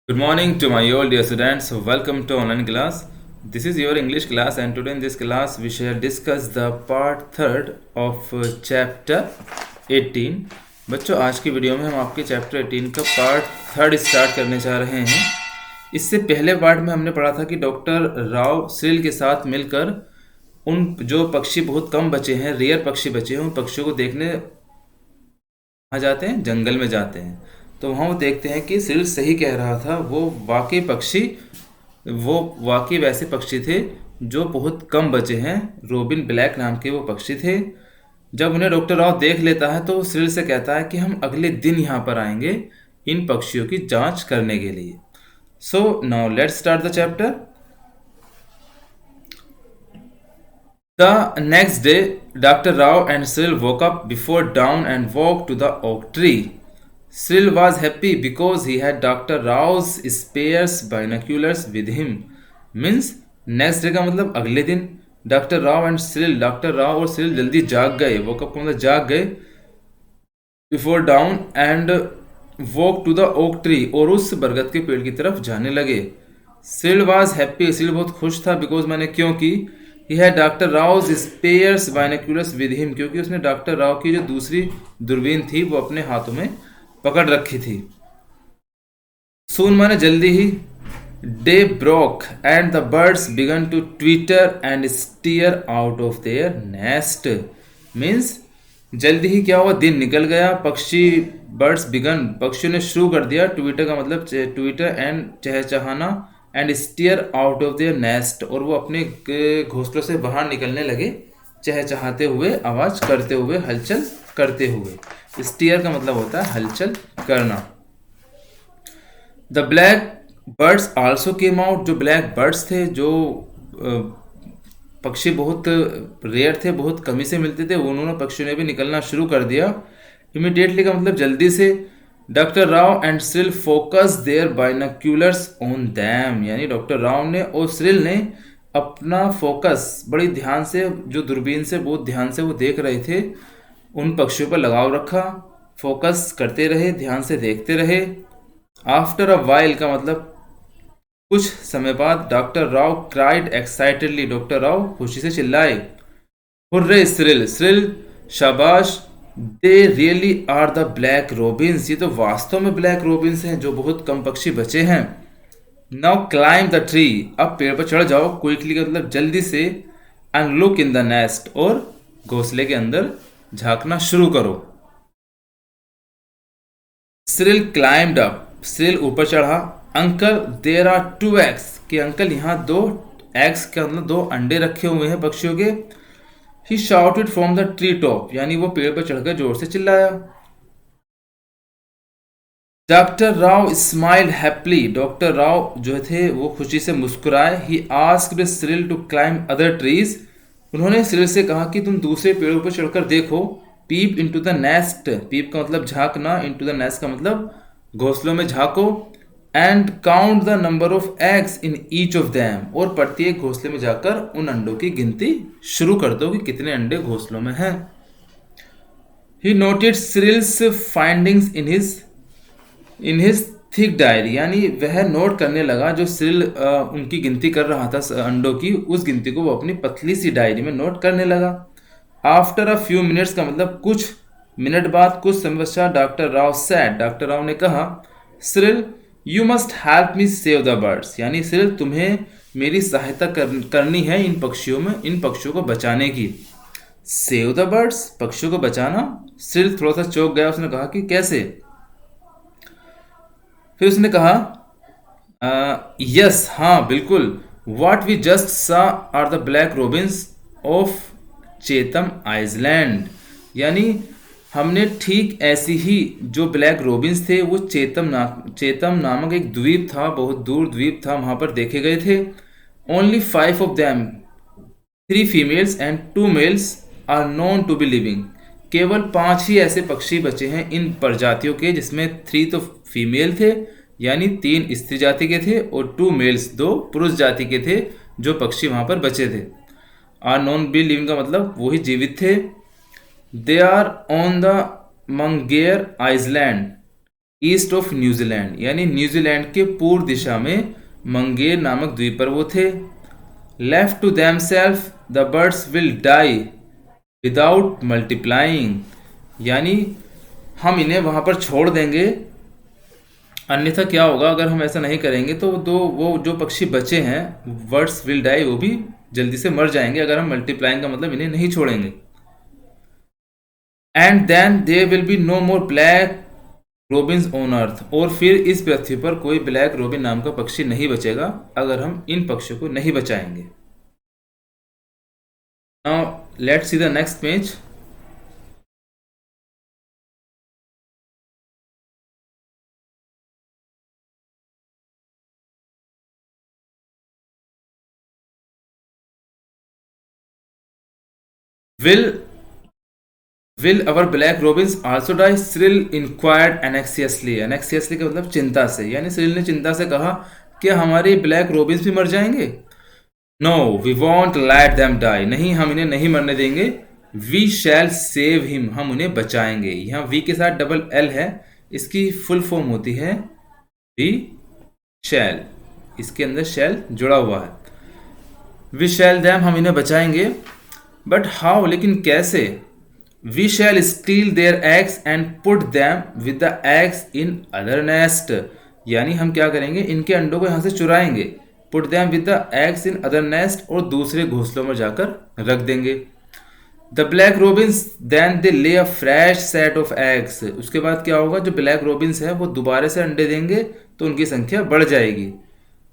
Good morning to my all dear students. Welcome to online class. This is your English class, and today in this class we shall discuss the part third of chapter 18. बच्चों, आज की video में हम आपके chapter 18 का part third start करने जा रहे हैं। इससे पहले पार्ट में हमने पढ़ा था कि डॉक्टर राव सिरिल के साथ मिलकर उन जो पक्षी बहुत कम बचे हैं, रेयर पक्षी बचे हैं, उन पक्षियों को देखने कहाँ जाते हैं, जंगल में जाते हैं। तो वहाँ वो देखते हैं कि सिरिल सही कह रहा था, वो वाकई वैसे पक्षी थे जो बहुत कम बचे हैं। रोबिन ब्लैक नाम के वो पक्षी थे। जब उन्हें डॉक्टर राव देख लेता है तो सिरिल से कहता है कि हम अगले दिन यहाँ पर आएंगे इन पक्षियों की जांच करने के लिए। So now let's start the chapter. The next day, Dr. Rao and Cyril woke up before dawn and walked to the oak tree. Cyril was happy because he had Dr. Rao's spares binoculars with him. Means next day का मतलब अगले दिन doctor Rao और Cyril जल्दी जाग गए। woke up का मतलब जाग गए। before dawn and walk to the oak tree और उस बरगद के पेड़ की तरफ जाने लगे। सिरिल was happy, सिरिल बहुत खुश था because मैंने क्योंकि He had doctor Rao spares binoculars with him, क्योंकि उसने डॉक्टर राव की जो दूसरी दूरबीन थी वो अपने हाथों में पकड़ रखी थी। सून माने जल्दी ही। Day broke and the birds began to twitter and stare out of their nest. Means जल्दी ही क्या हुआ, दिन निकल गया। पक्षियों ने शुरू कर दिया। ट्विटर का मतलब ट्विटर एंड चहचहाना, and stare out of their nest, और वो अपने घोंसलों से बाहर निकलने लगे, चहचहाते हुए, आवाज करते हुए, हलचल करते हुए। स्टीयर का मतलब होता है हलचल करना। The black birds also came out. जो ब्लैक बर्ड्स थे, जो पक्षी बहुत रेयर थे, बहुत कमी से मिलते थे, उन्होंने पक्षियों ने भी निकलना शुरू कर दिया। इमीडिएटली का मतलब जल्दी से। Doctor Rao and Cyril focus their binoculars on them, यानी डॉक्टर राव ने और सिरिल ने अपना फोकस बड़ी ध्यान से, जो दूरबीन से बहुत ध्यान से वो देख रहे थे, उन पक्षियों पर लगाव रखा। फोकस करते रहे, ध्यान से देखते रहे। आफ्टर अ वाइल का मतलब कुछ समय बाद। Doctor Rao cried excitedly, doctor Rao खुशी से चिल्लाए, हुर्रे सिरिल, सिरिल शाबाश, they really are the black robins, ये तो वास्तव में ब्लैक रोबिन्स हैं, जो बहुत कम पक्षी बचे हैं। नाउ क्लाइंब द ट्री, अब पेड़ पर चढ़ जाओ। क्विकली का मतलब जल्दी से। And look in the nest, और घोंसले के अंदर झांकना शुरू करो। सिरिल क्लाइम्ड अप, सिरिल ऊपर चढ़ा। अंकल देयर आर 2 eggs, कि अंकल यहाँ 2 eggs के अंदर 2 अंडे रखे हुए हैं पक्षियों के। He shouted from the tree top, यानी वो पेड़ पर चढ़कर जोर से चिल्लाया। Doctor Rao smiled happily, doctor Rao जो थे वो खुशी से मुस्कुराए। He asked Cyril to climb other trees, उन्होंने सिरिल से कहा कि तुम दूसरे पेड़ों पर चढ़कर देखो। Peep into the nest, peep का मतलब झांकना, इनटू द नेस्ट का मतलब घोंसलों में झांको। And count the number of eggs in each of them, और प्रत्येक घोंसले में जाकर उन अंडों की गिनती शुरू कर दो कि कितने अंडे घोंसलों में हैं। He noted Cyril's findings in his thick diary, यानी वह नोट करने लगा, जो सिरिल उनकी गिनती कर रहा था अंडों की, उस गिनती को वो अपनी पतली सी डायरी में नोट करने लगा। आफ्टर अ फ्यू मिनट्स का मतलब कुछ मिनट बाद, कुछ समय पश्चात, doctor Rao sad, doctor Rao ने कहा, Cyril you must help me save the birds, यानी सिरिल तुम्हें मेरी सहायता करनी है इन पक्षियों को बचाने की। सेव द बर्ड्स, पक्षियों को बचाना। सिरिल थोड़ा सा चौंक गया, उसने कहा कि कैसे। फिर उसने कहा यस, हाँ बिल्कुल। What we just saw are the black robins of Chatham Island, यानी हमने ठीक ऐसी ही जो ब्लैक रोबिन्स थे वो चेतम नामक एक द्वीप था, बहुत दूर द्वीप था, वहां पर देखे गए थे। Only 5 of them, 3 females and 2 males are known to be living, केवल 5 ही ऐसे पक्षी बचे हैं इन प्रजातियों के, जिसमें 3 तो फीमेल थे, यानी 3 स्त्री जाति के थे, और 2 मेल्स, 2 पुरुष जाति के थे, जो पक्षी वहां पर बचे थे। आर नॉन बी लिविंग का मतलब वो ही जीवित थे। They are on the Mangere Island, east of New Zealand, यानी न्यूजीलैंड के पूर्व दिशा में मंगेर नामक द्वीप पर वो थे। Left to themselves the birds will die without multiplying, यानी हम इन्हें वहां पर छोड़ देंगे, अन्यथा क्या होगा अगर हम ऐसा नहीं करेंगे तो वो जो पक्षी बचे हैं बर्ड्स विल डाई, वो भी जल्दी से मर जाएंगे अगर हम मल्टीप्लाइंग का मतलब इन्हें नहीं छोड़ेंगे। And then there will be no more black robins on earth, और फिर इस पृथ्वी पर कोई ब्लैक रोबिन नाम का पक्षी नहीं बचेगा अगर हम इन पक्षियों को नहीं बचाएंगे। Now let's see the next page. Will our black robins also die? Cyril inquired anxiously. Anxiously का मतलब चिंता से, यानी सिरिल ने चिंता से कहा कि हमारे ब्लैक रोबिन्स भी मर जाएंगे। No we won't let them die, नहीं हम इन्हें नहीं मरने देंगे। वी शैल सेव हिम, हम उन्हें बचाएंगे। यहाँ वी के साथ डबल एल है, इसकी फुल फॉर्म होती है वी शैल, इसके अंदर शैल जुड़ा हुआ है। वी शैल देम, हम इन्हें बचाएंगे। बट हाउ, लेकिन कैसे? We shall steal their eggs and put them with the eggs in other nest, यानी हम क्या करेंगे, इनके अंडों को यहाँ से चुराएंगे। Put them with the eggs in other nest, और दूसरे घोंसलों में जाकर रख देंगे। The black robins then they lay a fresh set of eggs, उसके बाद क्या होगा, जो ब्लैक रोबिन्स है वो दोबारा से अंडे देंगे तो उनकी संख्या बढ़ जाएगी।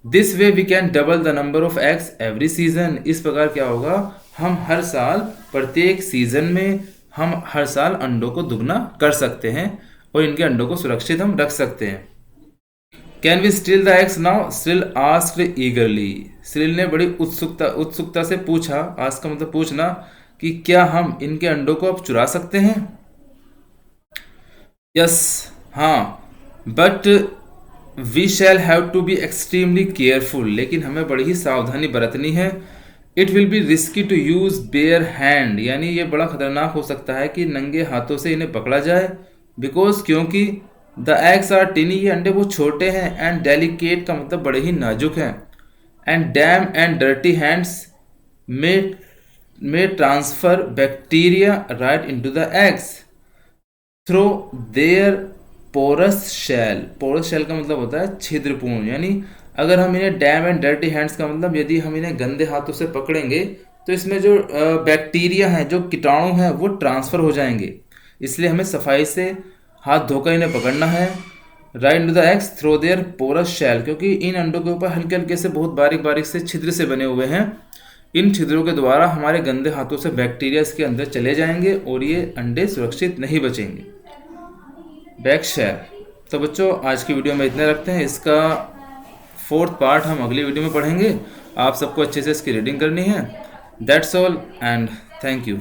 This way we can double the number of eggs every season, इस प्रकार क्या होगा, हम हर साल प्रत्येक सीजन में हम हर साल अंडों को दुगना कर सकते हैं और इनके अंडों को सुरक्षित हम रख सकते हैं। Can we steal the eggs now? Cyril asked eagerly, Cyril ने बड़ी उत्सुकता से पूछा, आस्क का मतलब पूछना, कि क्या हम इनके अंडों को अब चुरा सकते हैं? यस, हाँ, but we shall have to be extremely careful, लेकिन हमें बड़ी ही सावधानी बरतनी है। It will be risky to use bare hand, यानी ये बड़ा खतरनाक हो सकता है कि नंगे हाथों से इन्हें पकड़ा जाए। बिकॉज, क्योंकि द एग्स आर टिनी, ये अंडे वो छोटे हैं, एंड डेलिकेट का मतलब बड़े ही नाजुक हैं। And damp and dirty hands में transfer bacteria right into the eggs through their porous shell. Porous shell का मतलब होता है छिद्रपूर्ण, यानी अगर हम इन्हें डैम एंड डर्टी हैंड्स का मतलब यदि हम इन्हें गंदे हाथों से पकड़ेंगे तो इसमें जो बैक्टीरिया हैं, जो कीटाणु हैं, वो ट्रांसफ़र हो जाएंगे। इसलिए हमें सफाई से हाथ धोकर इन्हें पकड़ना है। Right into the eggs through their porous shell, क्योंकि इन अंडों के ऊपर हल्के हल्के से बहुत बारीक बारीक से छिद्र से बने हुए हैं। इन छिद्रों के द्वारा हमारे गंदे हाथों से बैक्टीरिया इसके अंदर चले जाएंगे और ये अंडे सुरक्षित नहीं बचेंगे। Back share. तो बच्चों, आज की वीडियो में इतने रखते हैं, इसका 4th पार्ट हम अगली वीडियो में पढ़ेंगे। आप सबको अच्छे से इसकी रीडिंग करनी है। That's all and thank you.